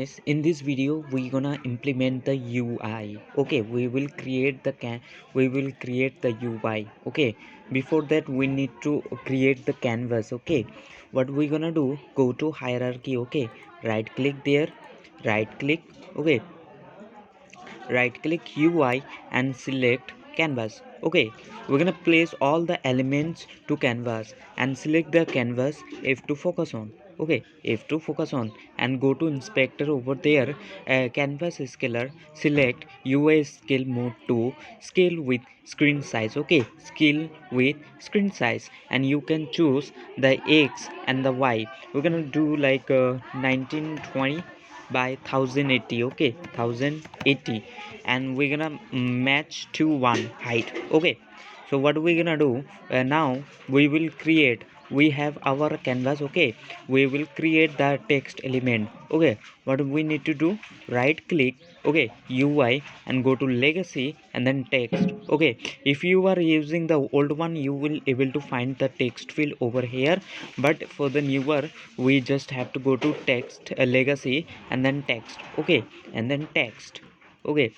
In this video we're gonna implement the UI. Okay, we will create the UI. Okay, before that we need to create the canvas. Okay, what we're gonna do, go to hierarchy. Okay, right click there, right click. Okay, right click UI and select canvas. Okay, we're gonna place all the elements to canvas and select the canvas. F2 focus on. Okay, F2 focus on and go to inspector. Over there, canvas scaler, select UI scale mode to scale with screen size. Okay, scale with screen size, and you can choose the X and the Y. We're gonna do like 1920 by 1080. Okay, 1080, and we're gonna match to one height. Okay, so what we're gonna do, now we will create, we have our canvas. Okay, we will create the text element. Okay, what we need to do, right click. Okay, UI and go to legacy and then text. Okay, if you are using the old one, you will able to find the text field over here, but for the newer, we just have to go to text, legacy, and then text. Okay, and then text. Okay,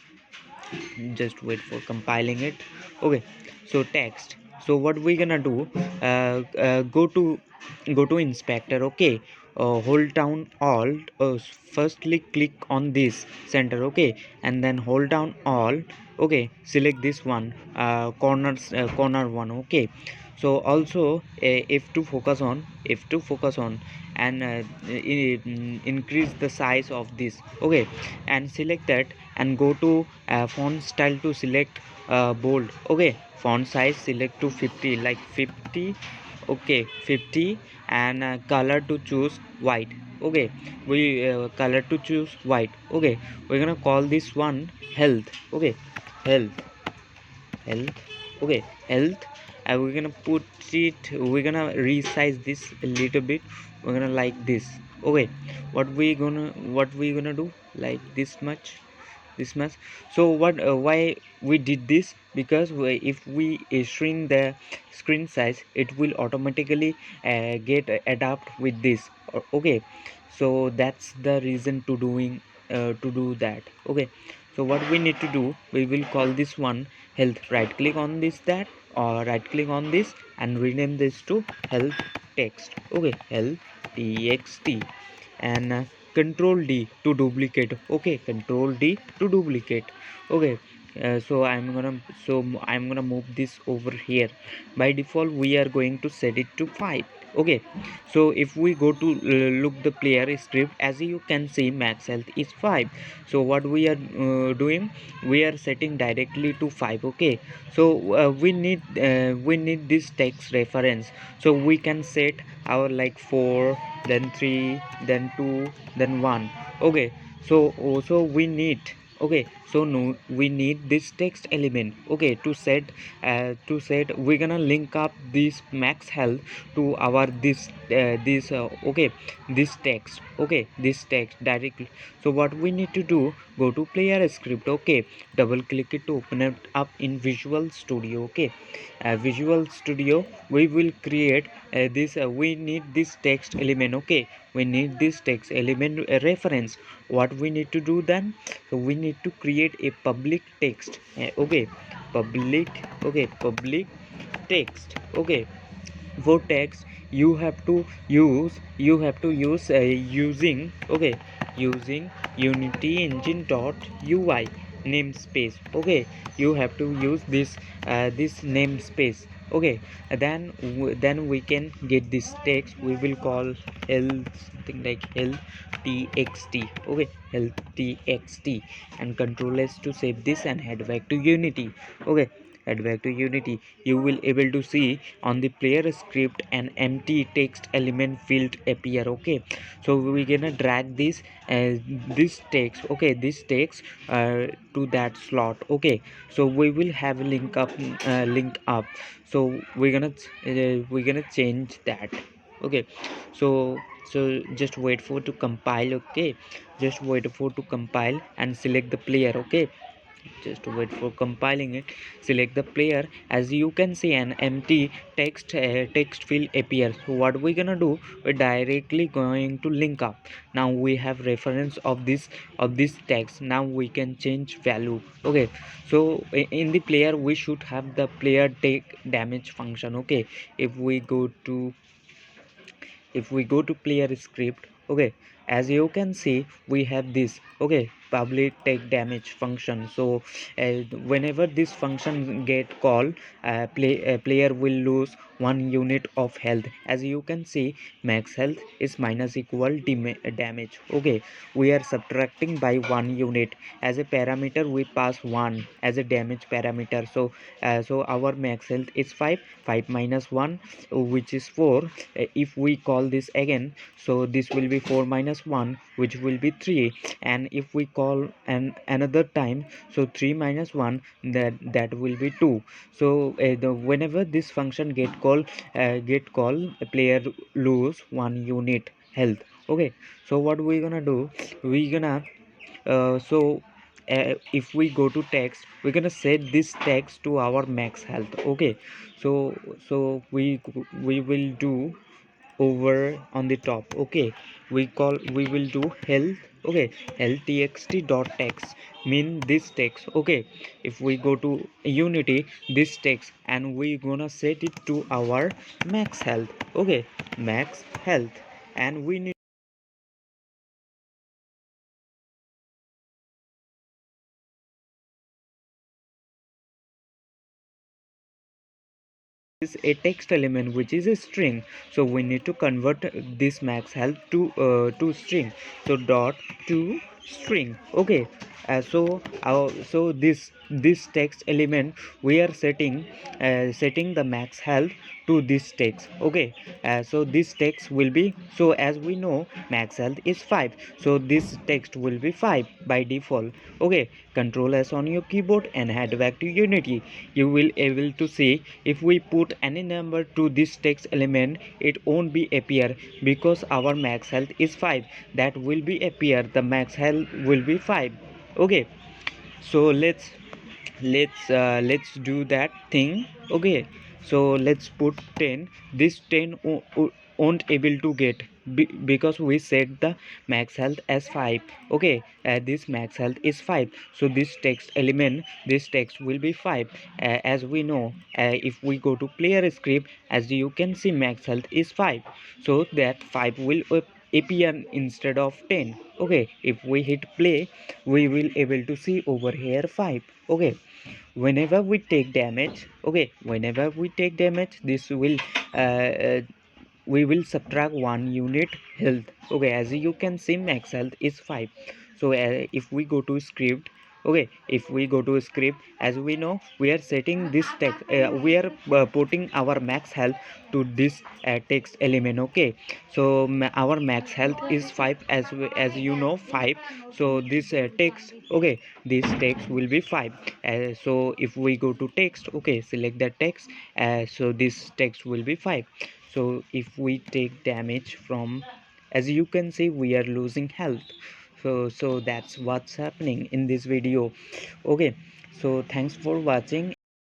just wait for compiling it. Okay, so text. So what we're gonna do, go to inspector. Okay, hold down alt, firstly click on this center. Okay, and then hold down alt. Okay, select this one, corner one. Okay, so also F2 focus on, F2 focus on, and increase the size of this. Okay, and select that and go to font style to select bold. Okay, font size select to 50, like 50. Okay, 50, and color to choose white. Okay, we color to choose white. Okay, we're gonna call this one health. Okay, health, health. Okay, health, and we're gonna put it, we're gonna resize this a little bit. We're gonna like this. Okay, what we gonna do, like this much, this much. So what, why we did this, because if we shrink the screen size, it will automatically get adapt with this. Okay, so that's the reason to doing, to do that. Okay, so what we need to do, we will call this one health. Right click on this, that, or right click on this and rename this to health text. Okay, health txt, and control D to duplicate. Okay, control D to duplicate. Okay, I'm gonna move this over here. By default we are going to set it to 5. Okay, so if we go to look the player script, as you can see max health is 5. So what we are doing, we are setting directly to 5. Okay, so we need this text reference, so we can set our like 4, then 3, then 2, then 1. Okay, so also we need, okay, so no, we need this text element. Okay, to set, we're gonna link up this max health to our okay, this text. Okay, this text directly. So what we need to do, go to player script. Okay, double click it to open it up in Visual Studio. Okay, Visual Studio, we will create this we need this text element. Okay, we need this text element reference. What we need to do then, so we need to create a public text. Okay, public. Okay, public text. Okay, for text you have to use using, okay, using unity engine dot ui namespace. Okay, you have to use this namespace. Okay, then we can get this text. We will call health, something like health txt. Okay, health txt, and control s to save this and head back to unity. Okay, head back to unity. You will able to see on the player script an empty text element field appear. Okay, so we're gonna drag this text. Okay, this text to that slot. Okay, so we will have link up. So we're gonna change that. Okay, so just wait for to compile. Okay, just wait for to compile and select the player. Okay, Just wait for compiling it. Select the player. As you can see, an empty text field appears. So what we're gonna do, we're directly going to link up. Now we have reference of this text. Now we can change value. Okay, so in the player we should have the player take damage function. Okay, if we go to player script, okay, as you can see we have this, okay, public take damage function. So whenever this function get called, player will lose 1 unit of health. As you can see, max health is minus equal damage. Okay, we are subtracting by 1 unit. As a parameter we pass 1 as a damage parameter. So so our max health is 5. 5 minus 1, which is 4. If we call this again, so this will be 4 minus 1, which will be 3. And if we call another time, so 3 minus 1, that will be 2. So whenever this function get called, player lose 1 unit health. Okay, so what we're gonna do, we're gonna if we go to text, we're gonna set this text to our max health. Okay, so we will do over on the top. Okay, we will do health. Okay, health txt dot text mean this text. Okay, if we go to unity, this text, and we gonna set it to our max health. Okay, max health, and we need is a text element which is a string. So we need to convert this max health to string. So dot to string. Okay, so this text element we are setting the max health to this text. Okay, so this text will be, so as we know max health is 5, so this text will be 5 by default. Okay, control s on your keyboard and head back to unity. You will able to see, if we put any number to this text element, it won't be appear because our max health is 5. That will be appear, the max health will be 5. Okay, so let's do that thing. Okay, so let's put 10. This 10 won't able to get, because we set the max health as 5. Okay, this max health is 5, so this text element, this text will be 5. As we know, if we go to player script, as you can see max health is 5, so that 5 will appear instead of 10. Okay, if we hit play, we will able to see over here 5. Okay, whenever we take damage, okay, whenever we take damage, this will we will subtract 1 unit health. Okay, as you can see max health is 5. So if we go to script, okay, if we go to script, as we know we are setting this text, we are putting our max health to this text element. Okay, so our max health is 5, as you know 5. So this text, okay, this text will be 5. So if we go to text, okay, select the text, so this text will be 5. So if we take damage from, as you can see we are losing health. So that's what's happening in this video. Okay, so thanks for watching.